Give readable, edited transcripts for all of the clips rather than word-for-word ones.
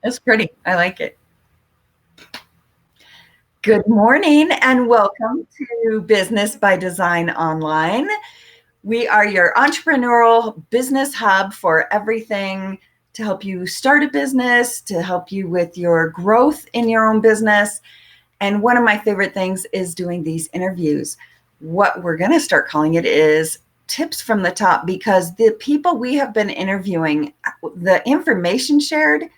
It's pretty. I like it. Good morning and welcome to Business by Design Online. We are your entrepreneurial business hub for everything to help you start a business, to help you with your growth in your own business. And one of my favorite things is doing these interviews. What we're going to start calling it is tips from the top, because the people we have been interviewing, the information shared,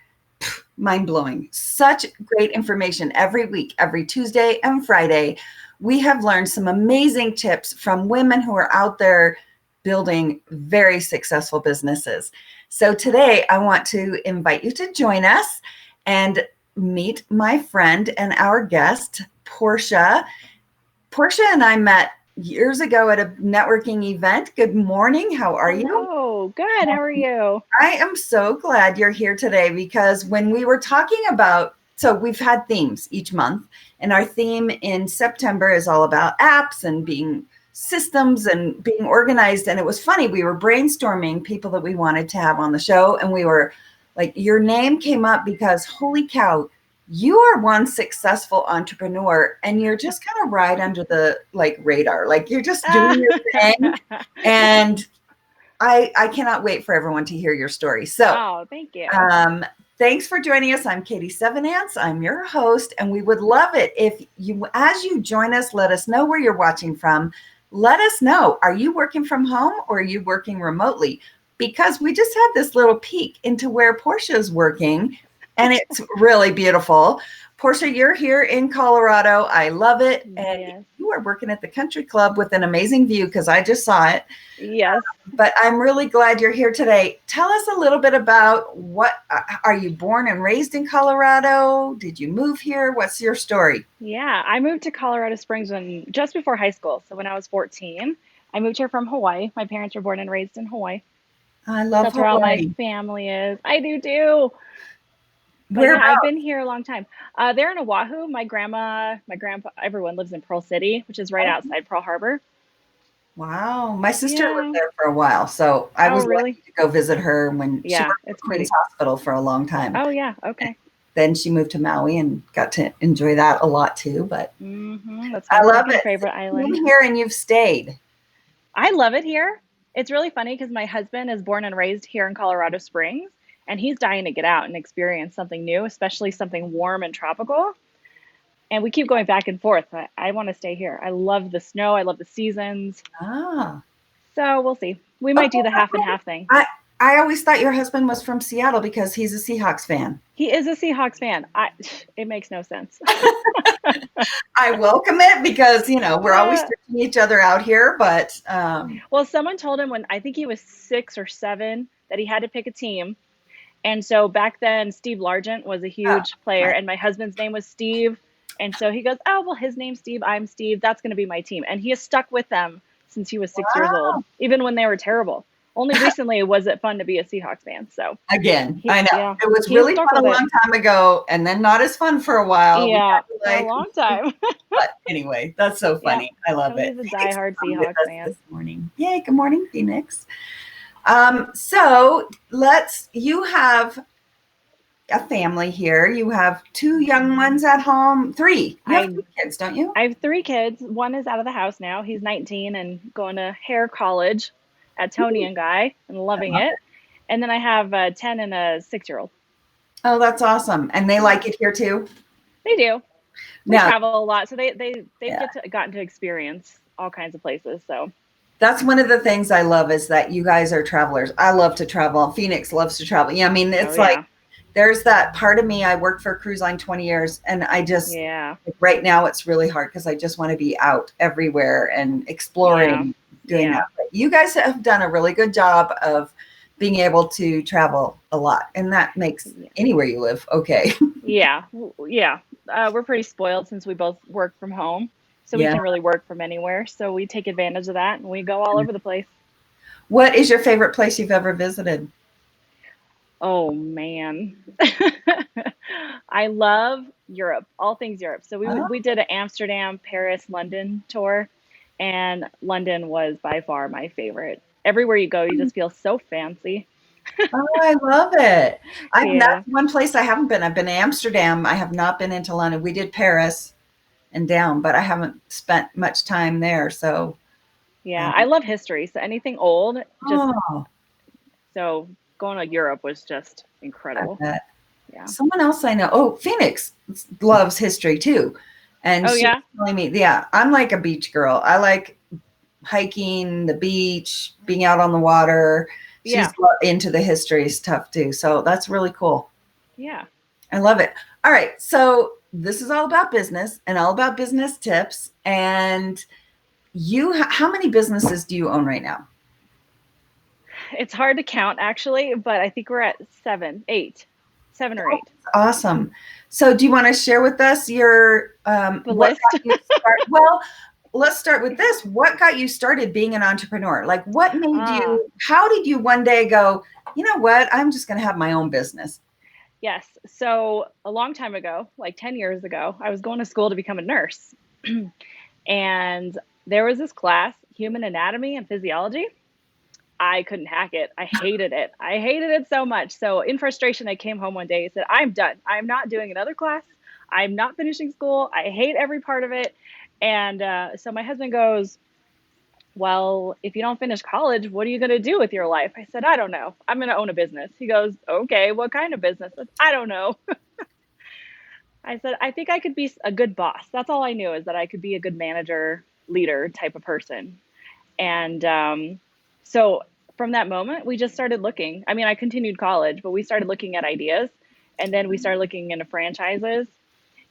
mind blowing. Such great information every week, every Tuesday and Friday. We have learned some amazing tips from women who are out there building very successful businesses. So today I want to invite you to join us and meet my friend and our guest, Porscha. Porscha and I met years ago at a networking event. Good morning. How are you? Oh, good. How are you? I am so glad you're here today, because when we were talking about, so we've had themes each month, and our theme in September is all about apps and being systems and being organized. And it was funny, we were brainstorming people that we wanted to have on the show, and we were like, your name came up because holy cow, you are one successful entrepreneur and you're just kind of right under the radar. Like you're just doing your thing. And I cannot wait for everyone to hear your story. So, Oh, thank you. Thanks for joining us. I'm Katie Sevenance. I'm your host, and we would love it if you, as you join us, let us know where you're watching from. Let us know, are you working from home or are you working remotely? Because we just had this little peek into where Porscha is working, and it's really beautiful. Porscha, you're here in Colorado. I love it. And Yes. you are working at the country club with an amazing view, because I just saw it. Yes. But I'm really glad you're here today. Tell us a little bit about what, are you born and raised in Colorado? Did you move here? What's your story? Yeah, I moved to Colorado Springs just before high school. So when I was 14, I moved here from Hawaii. My parents were born and raised in Hawaii. I love That's where all my Hawaii. family is. I do too. But Where yeah, I've about? been here a long time. They're in Oahu. My grandma, my grandpa, everyone lives in Pearl City, which is right outside Pearl Harbor. Wow. My sister lived Yeah. there for a while. So I Oh, was really? lucky to go visit her when she Yeah, worked at it's Queen's pretty. Hospital for a long time. Oh, yeah. Okay. Then she moved to Maui and got to enjoy that a lot too. But That's I my love second it. favorite So island. you're here and you've stayed. I love it here. It's really funny because my husband is born and raised here in Colorado Springs, and he's dying to get out and experience something new, especially something warm and tropical. And we keep going back and forth. I want to stay here. I love the snow. I love the seasons. Ah. So we'll see. We might do the half and Okay. half thing. I always thought your husband was from Seattle because he's a Seahawks fan. He is a Seahawks fan. It makes no sense. I welcome it because, we're always Uh, searching each other out here, but well, someone told him when I think he was 6 or 7 that he had to pick a team. And so back then, Steve Largent was a oh, huge player, right. and my husband's name was Steve. And so he goes, "Oh, well, his name's Steve. I'm Steve. That's going to be my team." And he has stuck with them since he was 6 years old, Wow. even when they were terrible. Only recently was it fun to be a Seahawks fan. So Again, I know. yeah, It was he has really stuck fun with a it. long time ago and then not as fun for a while. We Yeah, had to for a long like, time. but anyway, that's so Yeah. funny. I love So it. he's a Phoenix is diehard on with Seahawks us fan. this morning. Yay, good morning, Phoenix. So you have a family here. You have two young ones at home, three. You have I 3 kids, don't you? I have 3 kids. One is out of the house now. He's 19 and going to hair college at Tony and Guy and loving it. And then I have a 10 and a 6-year-old. Oh, that's awesome. And they Yeah, like it here too? they do. We Now, travel a lot, so they've yeah, gotten to experience all kinds of places. So that's one of the things I love is that you guys are travelers. I love to travel. Phoenix loves to travel. Yeah, I mean, oh it's like yeah, there's that part of me. I worked for a cruise line 20 years, and I just, yeah, like, right now it's really hard because I just want to be out everywhere and yeah, exploring, doing yeah, that. But you guys have done a really good job of being able to travel a lot, and that makes yeah, anywhere you live okay. yeah, yeah. We're pretty spoiled since we both work from home, so we Yeah. can really work from anywhere. So we take advantage of that, and we go all over the place. What is your favorite place you've ever visited? Oh man. I love Europe, all things Europe. So Oh, we did an Amsterdam, Paris, London tour, and London was by far my favorite. Everywhere you go, you just feel so fancy. Oh, I love it. Yeah. That's one place I haven't been. I've been to Amsterdam. I have not been into London. We did Paris and down, but I haven't spent much time there. So, Yeah. I um, love history. So anything old, just oh, so going to Europe was just I incredible. bet. Yeah. Someone else I know. Oh, Phoenix loves history too. And Oh, she was yeah. telling me, yeah, I'm like a beach girl. I like hiking, the beach, being out on the water. She's Yeah. into the history stuff too. So that's really cool. Yeah. I love it. All right. So this is all about business and all about business tips. And how many businesses do you own right now? It's hard to count actually, but I think we're at seven, eight, 7 or 8. Awesome. So do you want to share with us your, The what list. got you start? Well, let's start with this. What got you started being an entrepreneur? Like what made Ah, you, how did you one day go, you know what? I'm just going to have my own business. yes. So a long time ago, like 10 years ago, I was going to school to become a nurse. And there was this class, human anatomy and physiology. I couldn't hack it. I hated it. I hated it so much. So, in frustration, I came home one day and said, I'm done. I'm not doing another class. I'm not finishing school. I hate every part of it. And so, my husband goes, well, if you don't finish college, what are you going to do with your life? I said, I don't know. I'm going to own a business. He goes, okay, what kind of business? I said, I don't know. I said, I think I could be a good boss. That's all I knew, is that I could be a good manager, leader type of person. And so from that moment, we just started looking. I mean, I continued college, but we started looking at ideas. And then we started looking into franchises.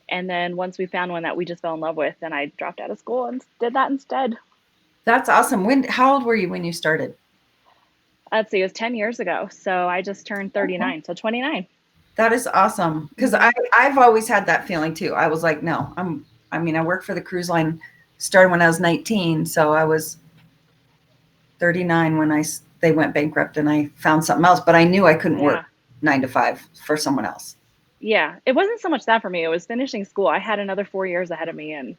And then once we found one that we just fell in love with, then I dropped out of school and did that instead. That's awesome. How old were you when you started? Let's see, it was 10 years ago. So I just turned 39. So 29. That is awesome because Mm-hmm. I've always had that feeling too. I was like, no, I mean, I worked for the cruise line, started when I was 19, so I was 39 when they went bankrupt and I found something else, but I knew I couldn't work Yeah. 9 to 5 for someone else. Yeah. It wasn't so much that for me. It was finishing school. I had another 4 years ahead of me. And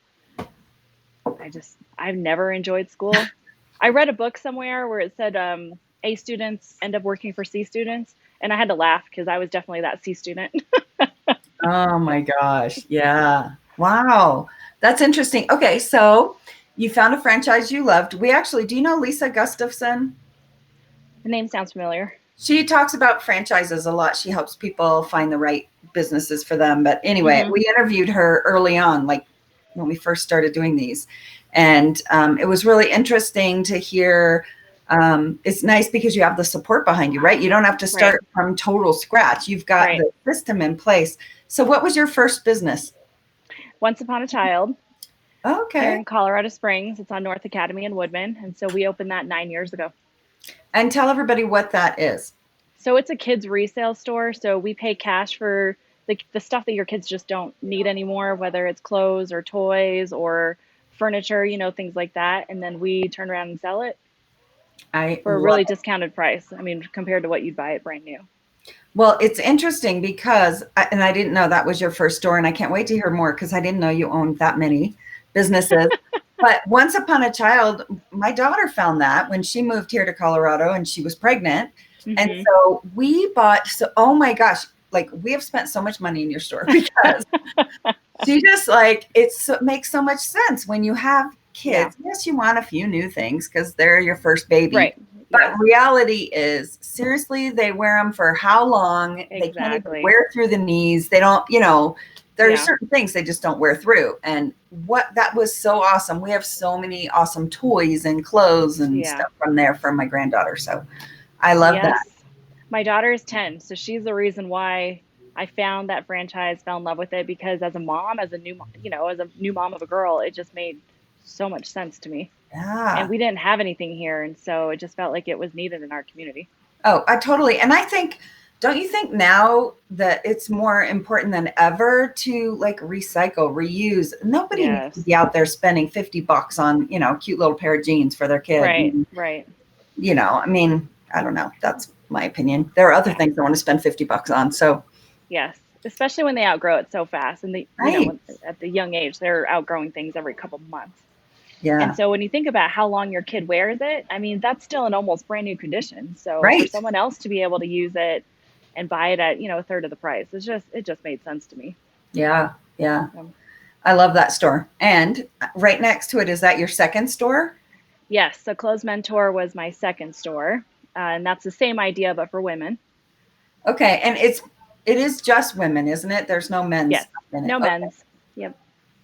I've never enjoyed school. I read a book somewhere where it said A students end up working for C students. And I had to laugh because I was definitely that C student. Oh my gosh. Yeah. Wow. That's interesting. Okay, so you found a franchise you loved. Do you know Lisa Gustafson? The name sounds familiar. She talks about franchises a lot. She helps people find the right businesses for them. But anyway, Hmm. we interviewed her early on, like when we first started doing these. And it was really interesting to hear. It's nice because you have the support behind you, right? You don't have to Right. start from total scratch. You've got Right. the system in place. So, what was your first business? Once Upon a Child here Okay. in Colorado Springs. It's on North Academy in Woodman. And so we opened that 9 years ago. And tell everybody what that is. So it's a kids resale store. So we pay cash for the stuff that your kids just don't need anymore, whether it's clothes or toys or furniture, things like that. And then we turn around and sell it I for a love really it. discounted price. I mean, compared to what you'd buy it brand new. Well, it's interesting because, and I didn't know that was your first store, and I can't wait to hear more because I didn't know you owned that many businesses. But once upon a child, my daughter found that when she moved here to Colorado and she was pregnant. And Hmm. so we bought, so, oh my gosh, like we have spent so much money in your store because she just like, it makes so much sense when you have Yeah. kids. Yes, you want a few new things because they're your first baby. Right. But Yes. reality is, seriously, they wear them for how long? They can't even Exactly. wear through the knees. They don't, there are Yeah. certain things they just don't wear through. And what that was so awesome. We have so many awesome toys and clothes and Yeah. stuff from there from my granddaughter. So I love that. Yes. My daughter is 10, so she's the reason why I found that franchise, fell in love with it, because as a mom, as a new mom of a girl, it just made so much sense to me. And Yeah. we didn't have anything here, and so it just felt like it was needed in our community. Oh, I totally. And I think, don't you think now that it's more important than ever to like recycle, reuse? Nobody needs to Yes. be out there spending $50 on, cute little pair of jeans for their kid. Right, And, right. I mean, I don't know. That's my opinion. There are other Yeah. things I want to spend $50 on. So, Yes. Especially when they outgrow it so fast, and right. at the young age, they're outgrowing things every couple months. And Yeah. so when you think about how long your kid wears it, I mean, that's still in almost brand new condition. So for Right. someone else to be able to use it and buy it at, a third of the price, it just made sense to me. Yeah. Yeah. So, I love that store. And right next to it, is that your second store? yes, so Clothes Mentor was my second store, and that's the same idea but for women. Okay. And it is just women, isn't it? There's no men's Yes, stuff in it. no Okay. men's. Yep,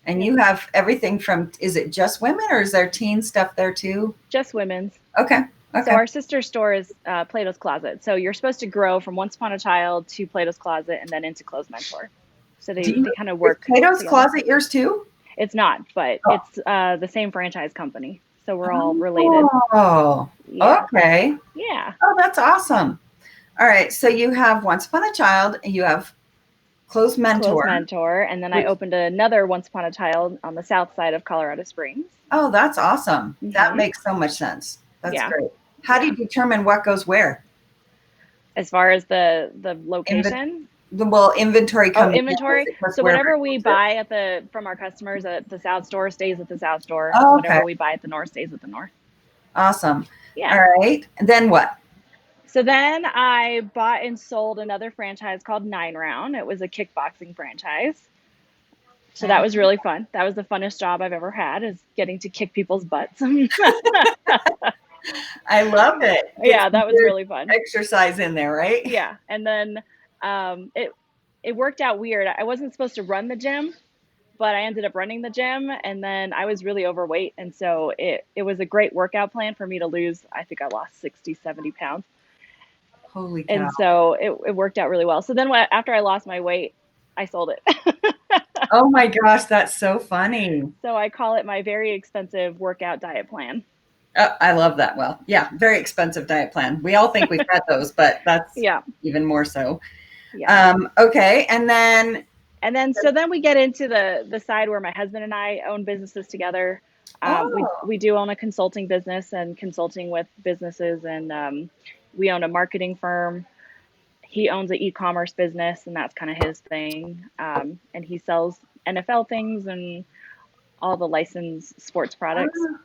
And yep, you have everything from, is it just women or is there teen stuff there too? just women's. Okay. So Okay. our sister store is Plato's Closet. So you're supposed to grow from Once Upon a Child to Plato's Closet and then into Clothes Mentor. So Do they you, kind of is work Plato's together. Closet yours too? It's not, but Oh. it's the same franchise company. So we're all related. Oh, Yeah. okay. Yeah. Oh, that's awesome. All right. So you have Once Upon a Child and you have Close Clothes Mentor, Mentor. And then I which, opened another Once Upon a Child on the south side of Colorado Springs. oh, that's awesome. That Hmm. makes so much sense. That's Yeah. great. How do Yeah. you determine what goes where? As far as the Inven- location, well, inventory oh, coming in, is inventory. it just So wherever whatever it we goes there? buy from our customers at the south store stays at the south store, and Oh, okay. whatever we buy at the north stays at the north. Awesome. All Yeah. right. And then what? So then I bought and sold another franchise called 9 Round. It was a kickboxing franchise. So that was really fun. That was the funnest job I've ever had, is getting to kick people's butts. I love it. Get Yeah, some that was good really fun. exercise in there, right? Yeah, and then it worked out weird. I wasn't supposed to run the gym, but I ended up running the gym, and then I was really overweight, and so it was a great workout plan for me to lose. I think I lost 60, 70 pounds. Holy cow. And so it worked out really well. So then after I lost my weight, I sold it. Oh my gosh, that's so funny. So I call it my very expensive workout diet plan. I love that. Well, yeah, very expensive diet plan. We all think we've had those, but that's Yeah, even more so. yeah. Okay, and then And then so then we get into the side where my husband and I own businesses together. oh, We do own a consulting business and consulting with businesses, and we own a marketing firm. He owns an e-commerce business, and that's kind of his thing. And he sells NFL things and all the licensed sports products. oh,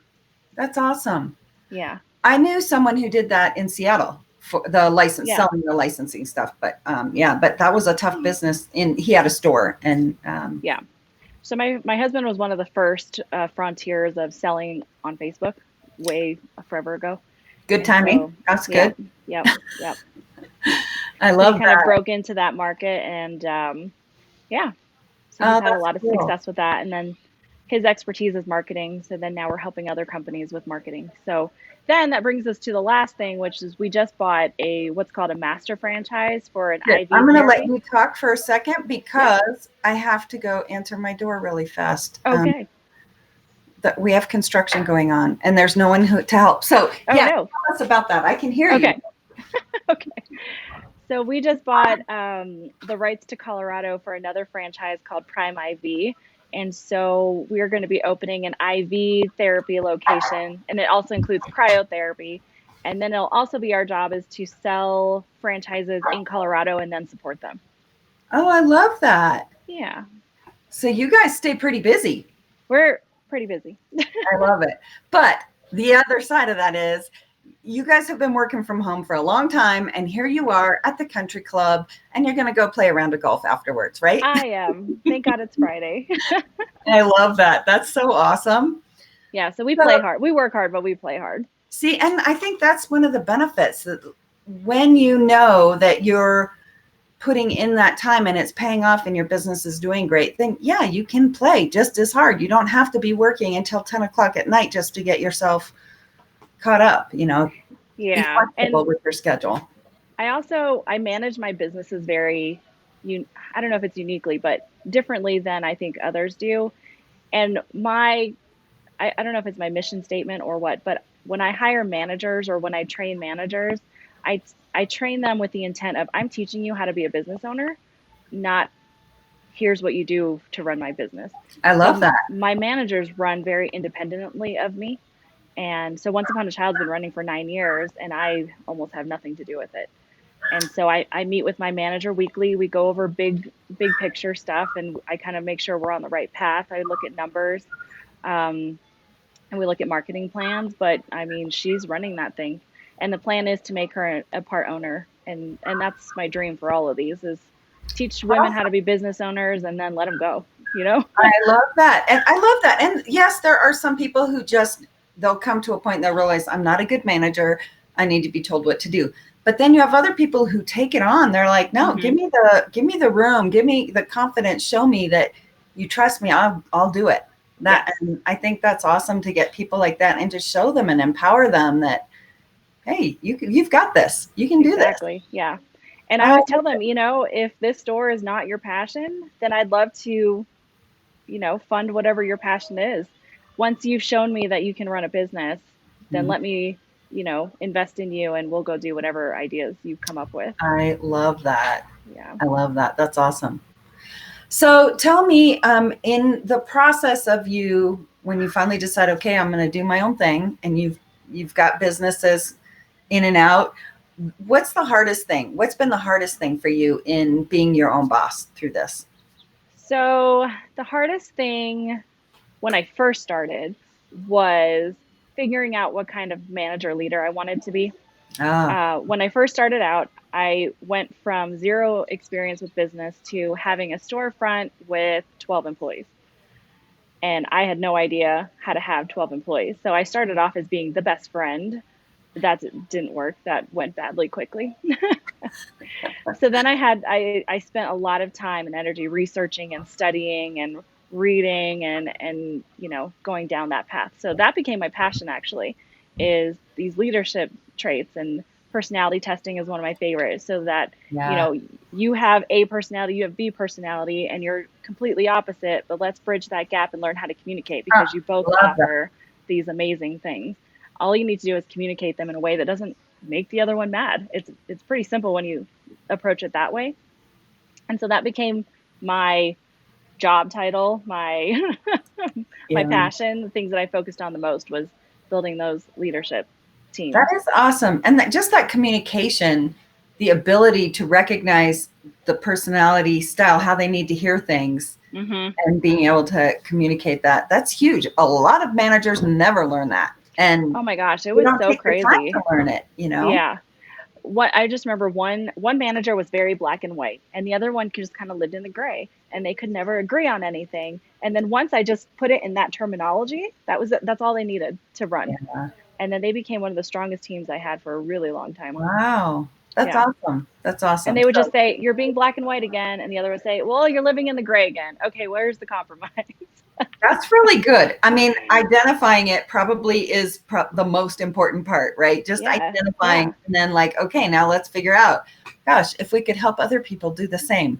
that's awesome. Yeah, I knew someone who did that in Seattle for the license, yeah, selling the licensing stuff. But yeah, but that was a tough business. He had a store, and yeah. So my husband was one of the first frontiers of selling on Facebook way forever ago. good And timing. so, That's yep, good. yep, yep. I So he love kind of that. broke into that market, and yeah, so he's Oh, had a that's lot of cool. success with that. And then his expertise is marketing. So then now we're helping other companies with marketing. So then that brings us to the last thing, which is we just bought what's called a master franchise for an Good. IV I'm going to let therapy. you talk for a second Yeah. because I have to go answer my door really fast. Okay. That we have construction going on, and there's no one to help. So Oh yeah, no. tell us about that. I can hear you. Okay. Okay. So we just bought the rights to Colorado for another franchise called Prime IV. And so we're going to be opening an IV therapy location, and it also includes cryotherapy. And then it'll also be our job is to sell franchises in Colorado and then support them. Oh, I love that. Yeah, So you guys stay pretty busy. we're pretty busy. I love it. But the other side of that is you guys have been working from home for a long time, and here you are at the country club, and you're going to go play a round of golf afterwards, right? I am. Thank God it's Friday. I love that. That's so awesome. Yeah, so we So, play hard. We work hard, but we play hard. see, and I think that's one of the benefits that when you know that you're putting in that time and it's paying off and your business is doing great, then yeah, you can play just as hard. You don't have to be working until 10 o'clock at night just to get yourself caught up, be Yeah, flexible and with your schedule. I manage my businesses very, I don't know if it's uniquely, but differently than I think others do. And I don't know if it's my mission statement or what, but when I hire managers or when I train managers, I train them with the intent of I'm teaching you how to be a business owner, not here's what you do to run my business. I love So that. my managers run very independently of me. And so Once Upon a Child's been running for 9 years, and I almost have nothing to do with it. And so I meet with my manager weekly. We go over big picture stuff, and I kind of make sure we're on the right path. I look at numbers. Um, and we look at marketing plans. But I mean, she's running that thing, and the plan is to make her a part owner, and that's my dream for all of these is teach women how to be business owners and then let them go. You know? I love that. And I love that. And yes, there are some people who just, they'll come to a point and they'll realize I'm not a good manager. I need to be told what to do. But then you have other people who take it on. They're like, no, give me the room, give me the confidence, show me that you trust me. I'll do it. And I think that's awesome to get people like that and to show them and empower them that, hey, you've got this. You can do this. Exactly. Yeah. And I always tell them, you know, if this store is not your passion, then I'd love to, you know, fund whatever your passion is. Once you've shown me that you can run a business, then let me, you know, invest in you and we'll go do whatever ideas you come up with. I love that. Yeah. I love that. That's awesome. So tell me, in the process of you, when you finally decide, okay, I'm going to do my own thing, and you've got businesses in and out, what's the hardest thing? What's been the hardest thing for you in being your own boss through this? So the hardest thing when I first started was figuring out what kind of manager leader I wanted to be. When I first started out, I went from zero experience with business to having a storefront with 12 employees. And I had no idea how to have 12 employees. So I started off as being the best friend. That didn't work. That went badly quickly. So then I spent a lot of time and energy researching and studying and reading and you know, going down that path. So that became my passion, actually, is these leadership traits, and personality testing is one of my favorites. So that, you know, you have A personality, you have B personality, and you're completely opposite, but let's bridge that gap and learn how to communicate, because you both offer these amazing things. All you need to do is communicate them in a way that doesn't make the other one mad. It's pretty simple when you approach it that way. And so that became my job title, my my passion. The things that I focused on the most was building those leadership teams. That is awesome. And just that communication, the ability to recognize the personality style, how they need to hear things, and being able to communicate that's huge. A lot of managers never learn that. And oh my gosh, it was so crazy to learn it, you know? Yeah. What I just remember, one manager was very black and white, and the other one just kind of lived in the gray, and they could never agree on anything. And then once I just put it in that terminology, that's all they needed to run. And then they became one of the strongest teams I had for a really long time. Wow. That's awesome. That's awesome. And they would just say, you're being black and white again. And the other would say, well, you're living in the gray again. Okay, where's the compromise? That's really good. I mean, identifying it probably is the most important part, right? Just identifying and then like, okay, now let's figure out, gosh, if we could help other people do the same.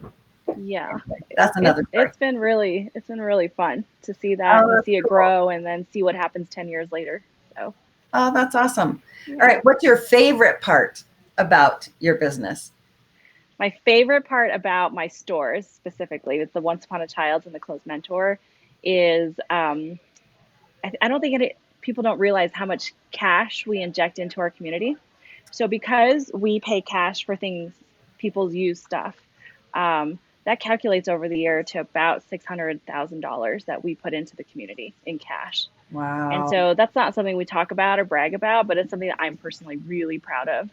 Yeah. That's another part. It's been really fun to see that and see it grow and then see what happens 10 years later. So. Oh, that's awesome. Yeah. All right. What's your favorite part about your business? My favorite part about my stores specifically, it's the Once Upon a Child's and the Closed Mentor, is I don't think people don't realize how much cash we inject into our community. So because we pay cash for things, people use stuff, that calculates over the year to about $600,000 that we put into the community in cash. Wow. And so that's not something we talk about or brag about, but it's something that I'm personally really proud of.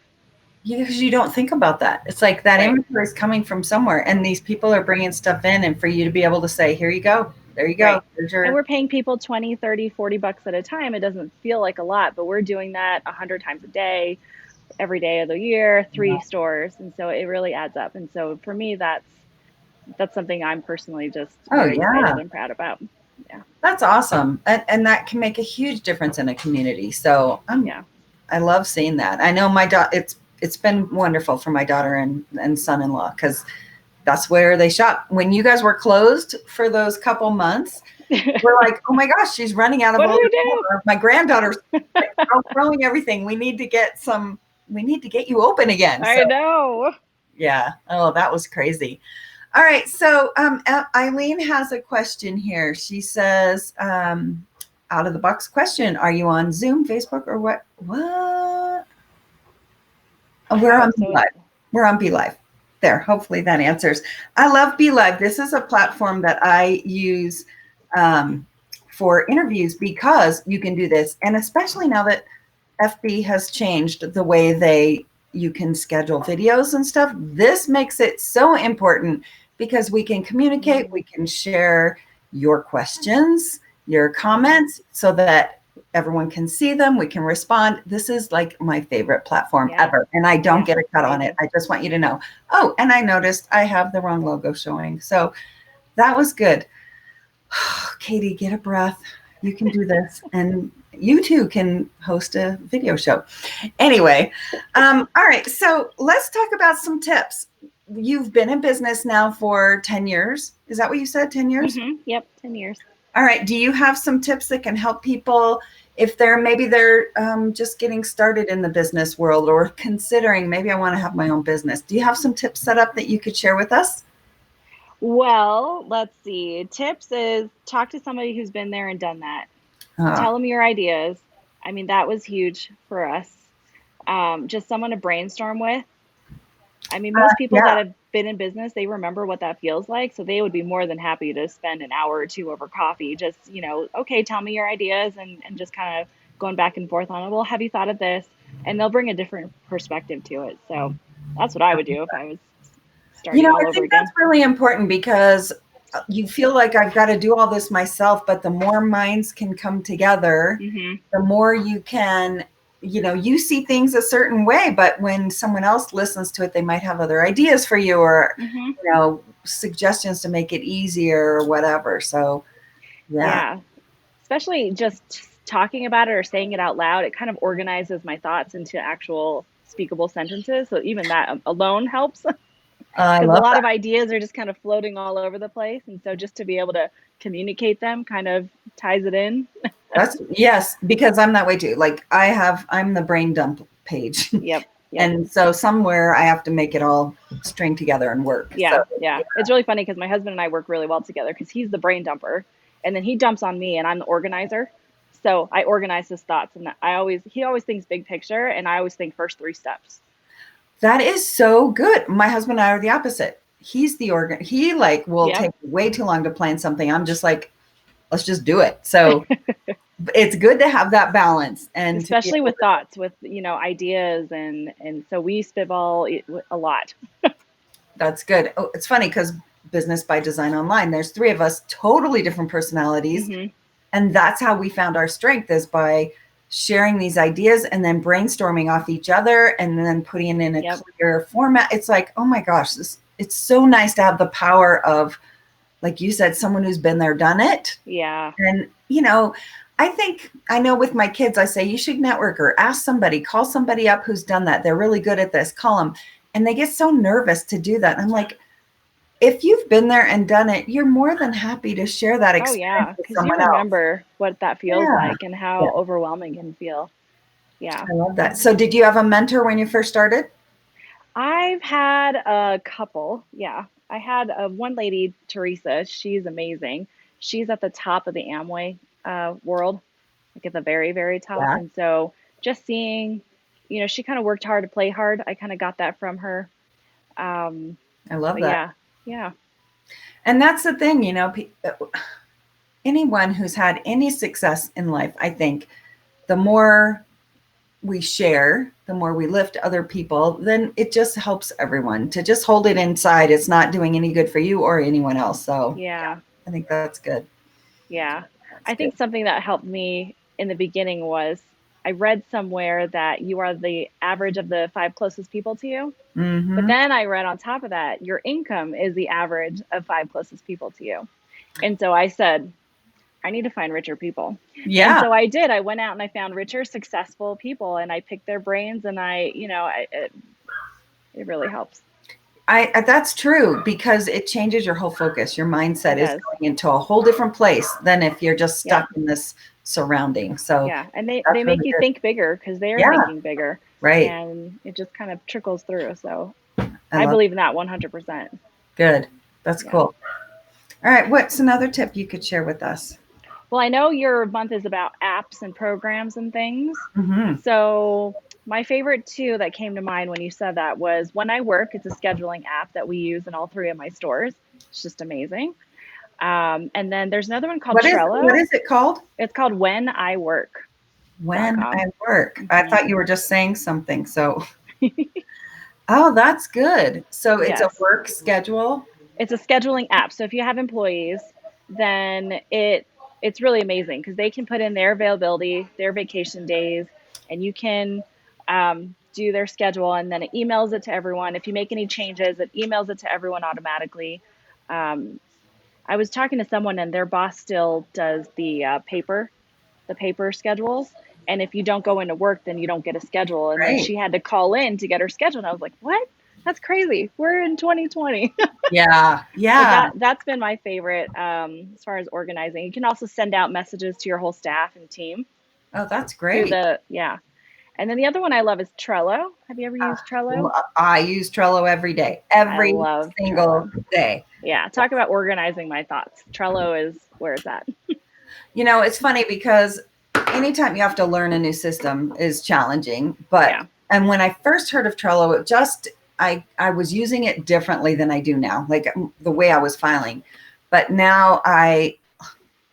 Yeah, because you don't think about that. It's like that inventory is coming from somewhere, and these people are bringing stuff in, and for you to be able to say, here you go. There you go. Right. And we're paying people 20, 30, 40 bucks at a time. It doesn't feel like a lot, but we're doing that 100 times a day, every day of the year, 3 stores. And so it really adds up. And so for me, that's something I'm personally just very excited and proud about. Yeah. That's awesome. And that can make a huge difference in a community. So I love seeing that. I know it's been wonderful for my daughter and son-in-law, because that's where they shop. When you guys were closed for those couple months, we're like, oh my gosh, she's running out of what do we do? My granddaughter's outgrowing everything. We need to get you open again. I know. Yeah. Oh, that was crazy. All right. So Eileen has a question here. She says, out of the box question, are you on Zoom, Facebook, or what? What? Oh, we're on Be Live. We're on Be Live. There, hopefully that answers. I love Be Live. This is a platform that I use for interviews because you can do this. And especially now that FB has changed the way you can schedule videos and stuff, this makes it so important because we can communicate, we can share your questions, your comments, so that everyone can see them, we can respond. This is like my favorite platform ever. And I don't get a cut on it. I just want you to know. Oh, and I noticed I have the wrong logo showing. So that was good. Katie, get a breath. You can do this. And you too can host a video show. Anyway, all right. So let's talk about some tips. You've been in business now for 10 years. Is that what you said, 10 years? Mm-hmm. Yep, 10 years. All right. Do you have some tips that can help people if they're just getting started in the business world or considering maybe I want to have my own business? Do you have some tips set up that you could share with us? Well, let's see. Tips is talk to somebody who's been there and done that. Tell them your ideas. I mean, that was huge for us. Just someone to brainstorm with. I mean, most people that have been in business, they remember what that feels like. So they would be more than happy to spend an hour or two over coffee. Just, okay, tell me your ideas and just kind of going back and forth on it. Well, have you thought of this? And they'll bring a different perspective to it. So that's what I would do if I was starting all over again. I think that's really important because you feel like I've got to do all this myself, but the more minds can come together, the more you can, you see things a certain way, but when someone else listens to it, they might have other ideas for you or, suggestions to make it easier or whatever. So, yeah. Especially just talking about it or saying it out loud, it kind of organizes my thoughts into actual speakable sentences. So even that alone helps. Because a lot of ideas are just kind of floating all over the place. And so just to be able to communicate them kind of ties it in. Yes, because I'm that way too. Like I'm the brain dump page. Yep. And so somewhere I have to make it all string together and work. Yeah. It's really funny because my husband and I work really well together because he's the brain dumper and then he dumps on me and I'm the organizer. So I organize his thoughts and he always thinks big picture and I always think first 3 steps. That is so good. My husband and I are the opposite. He's the he will take way too long to plan something. I'm just like, let's just do it. So it's good to have that balance. And especially with thoughts, with, ideas. And so we spitball a lot. That's good. Oh, it's funny because Business by Design Online, there's 3 of us, totally different personalities. And that's how we found our strength is by sharing these ideas and then brainstorming off each other and then putting it in a clear format. It's like, oh my gosh, it's so nice to have the power of, like you said, someone who's been there, done it. Yeah. And, I know with my kids, I say, you should network or ask somebody, call somebody up who's done that. They're really good at this, call them. And they get so nervous to do that. And I'm like, if you've been there and done it, you're more than happy to share that experience with someone else. Because you remember what that feels like and how overwhelming it can feel. Yeah. I love that. So did you have a mentor when you first started? I've had a couple. Yeah. I had one lady, Teresa. She's amazing. She's at the top of the Amway world, like at the very, very top. Yeah. And so just seeing, she kind of worked hard to play hard. I kind of got that from her. I love that. Yeah. And that's the thing, anyone who's had any success in life, I think the more we share, the more we lift other people, then it just helps everyone. To just hold it inside, it's not doing any good for you or anyone else. So yeah, I think that's good. Yeah. I think something that helped me in the beginning was I read somewhere that you are the average of the 5 closest people to you. But then I read on top of that, your income is the average of 5 closest people to you. And so I said, I need to find richer people. Yeah. And so I did. I went out and I found richer, successful people and I picked their brains and it really helps. That's true because it changes your whole focus. Your mindset is going into a whole different place than if you're just stuck in this surrounding. So yeah, and they make you think bigger because they are thinking bigger, right? And it just kind of trickles through. So I believe in that 100%. Good, that's cool. All right, what's another tip you could share with us? Well, I know your month is about apps and programs and things. So my favorite 2 that came to mind when you said that was When I Work. It's a scheduling app that we use in all 3 of my stores. It's just amazing. And then there's another one called What Trello. is it called? It's called When wheniwork.com. I work. I Mm-hmm. thought you were just saying something. So, oh, that's good. So it's a Yes. work schedule. It's a scheduling app. So if you have employees, then it's really amazing because they can put in their availability, their vacation days, and you can do their schedule, and then it emails it to everyone. If you make any changes, it emails it to everyone automatically. Um, I was talking to someone, and their boss still does the paper schedules. And if you don't go into work, then you don't get a schedule. And then Right. she had to call in to get her schedule. And I was like, what? That's crazy. We're in 2020. Yeah. But Yeah. that's been my favorite as far as organizing. You can also send out messages to your whole staff and team Oh, that's through great. the yeah. And then the other one I love is Trello. Have you ever used Trello? I use Trello every day, I every love single Trello. day. Yeah, talk about organizing my thoughts. Trello is where it's at. It's funny because anytime you have to learn a new system is challenging. But Yeah. and when I first heard of Trello, I was using it differently than I do now, like the way I was filing. But now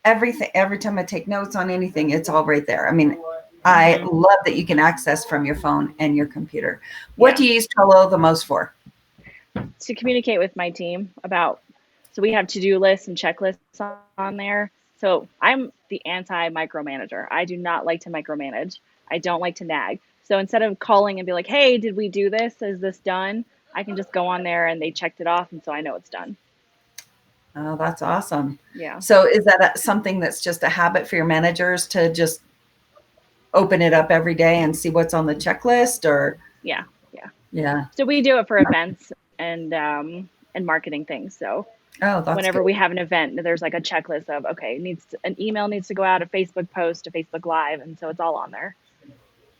every time I take notes on anything, it's all right there. I mean, I Hmm. love that you can access from your phone and your computer. What Yeah. do you use Trello the most for? To communicate with my team about, so we have to-do lists and checklists on there. So I'm the anti micromanager. I do not like to micromanage. I don't like to nag. So instead of calling and be like, hey, did we do this? Is this done? I can just go on there and they checked it off. And so I know it's done. Oh, that's awesome. Yeah. So is that something that's just a habit for your managers to just open it up every day and see what's on the checklist or Yeah. Yeah. yeah. So we do it for events and marketing things. So Oh, that's whenever good. we have an event, there's like a checklist of, okay, an email needs to go out, a Facebook post, a Facebook Live. And so it's all on there.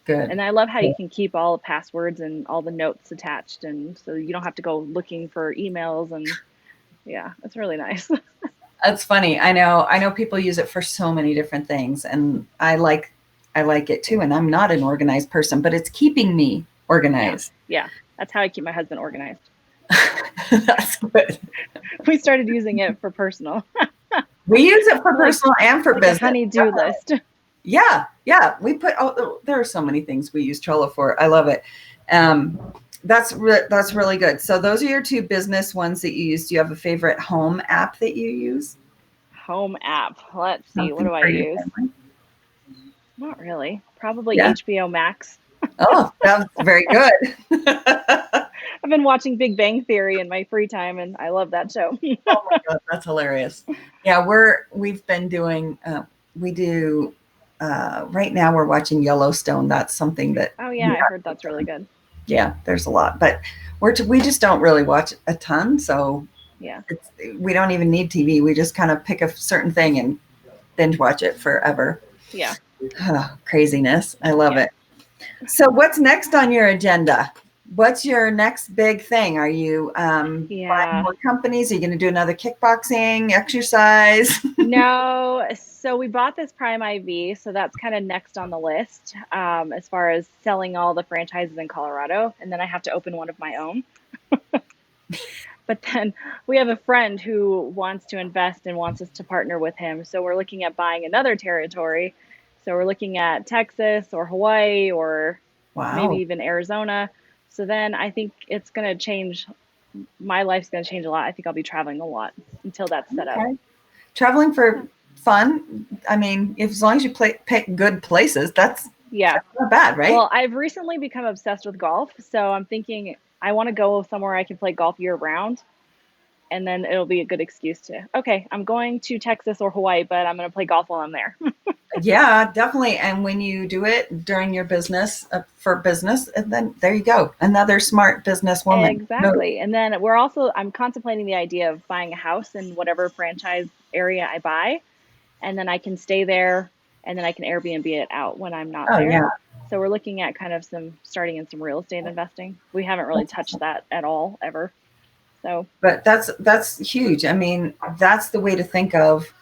Good. And I love how Good. you can keep all the passwords and all the notes attached, and so you don't have to go looking for emails. And yeah, it's really nice. That's funny. I know people use it for so many different things and I like it too. And I'm not an organized person, but it's keeping me Yeah, organized. yeah, that's how I keep my husband organized. That's good. We started using it for personal, We use it for like personal and for a business. honey-do list. Yeah, yeah. We put there are so many things we use Trello for. I love it. Um, that's really good. So those are your two business ones that you use. Do you have a favorite home app that you use? Home app. Let's see, what Something do I for your use? family? Not really. Probably Yeah. HBO Max. Oh, that's very good. I've been watching Big Bang Theory in my free time, and I love that show. Oh my God, that's hilarious. Yeah, we've been doing we do right now we're watching Yellowstone. That's something that Oh yeah, you I heard have that's to really good. yeah, there's a lot, but we just don't really watch a ton, so Yeah, we don't even need TV. We just kind of pick a certain thing and binge watch it forever. yeah, Craziness. I love yeah. it. So what's next on your agenda? What's your next big thing? Are you buying Yeah. more companies? Are you going to do another kickboxing exercise? No, so we bought this Prime IV, so that's kind of next on the list as far as selling all the franchises in Colorado, and then I have to open one of my own. But then we have a friend who wants to invest and wants us to partner with him, so we're looking at buying another territory. So we're looking at Texas or Hawaii or maybe Wow. even Arizona. So then I think it's going to change. My life's going to change a lot. I think I'll be traveling a lot until that's set up. Okay. Traveling for fun. I mean, if as long as you pick good places, that's Yeah. not bad, right? Well, I've recently become obsessed with golf, so I'm thinking I want to go somewhere I can play golf year round, and then it'll be a good excuse to, okay, I'm going to Texas or Hawaii, but I'm going to play golf while I'm there. Yeah, definitely. And when you do it during your business for business, and then there you go, another smart businesswoman. No, Exactly. And then I'm contemplating the idea of buying a house in whatever franchise area I buy, and then I can stay there, and then I can Airbnb it out when I'm not oh there. yeah, So we're looking at kind of starting in some real estate investing. We haven't really that's touched awesome. that at all ever. So But that's huge. I mean, that's the way to think of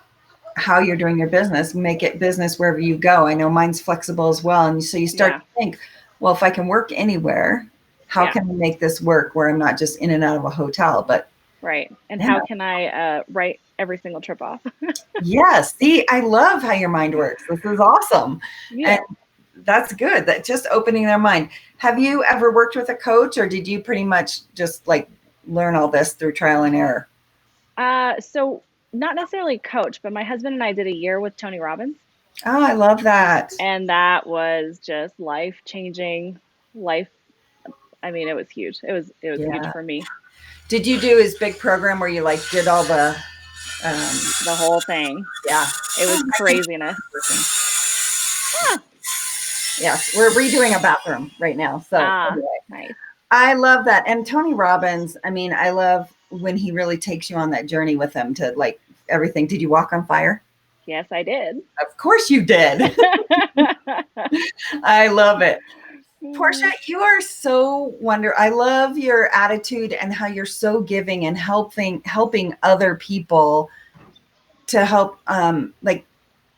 how you're doing your business. Make it business wherever you go. I know mine's flexible as well, and so you start yeah, to think, well, if I can work anywhere, how yeah, can I make this work where I'm not just in and out of a hotel, but Right. And Yeah. how can I write every single trip off? Yes. See, I love how your mind works. This is awesome. And Yeah. that's good. That just opening their mind. Have you ever worked with a coach, or did you pretty much just like learn all this through trial and error? So not necessarily coach, but my husband and I did a year with Tony Robbins, Oh, I love that. and that was just life changing. Life. I mean, it was huge. It was huge Yeah. for me. Did you do his big program where you like did all the The whole thing. yeah. It was I think craziness. Ah, yes, we're redoing a bathroom right now. So anyway, nice. I love that. And Tony Robbins, I mean, I love when he really takes you on that journey with him to like everything. Did you walk on fire? Yes, I did. Of course you did. I love it. Porscha, you are so wonderful. I love your attitude and how you're so giving and helping other people to help like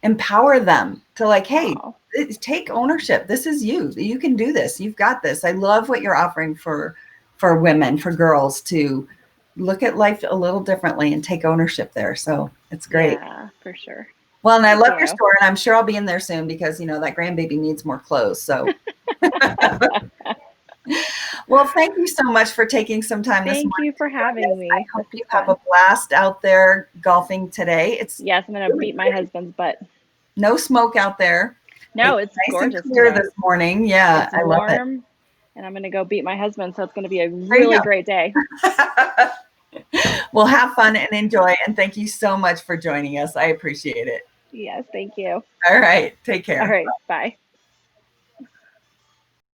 empower them to like, hey, Oh, take ownership. This is you. You can do this. You've got this. I love what you're offering for women, for girls to look at life a little differently and take ownership there. So it's great. yeah, for sure. Well, and I Thank love your you. store, and I'm sure I'll be in there soon because that grandbaby needs more clothes. So well, thank you so much for taking some time this Thank morning you for to join having us. I me. hope This is you have a fun. blast out there golfing today. It's Yes, I'm gonna really beat my pretty. husband's butt. No smoke out there. No, It's it's nice and gorgeous clear today. this morning. Yeah, It's I love it. warm, and I'm gonna go beat my husband, so it's gonna be a There you really great day. go. Well, have fun and enjoy. And thank you so much for joining us. I appreciate it. Yes, thank you. All right. Take All care. right, bye.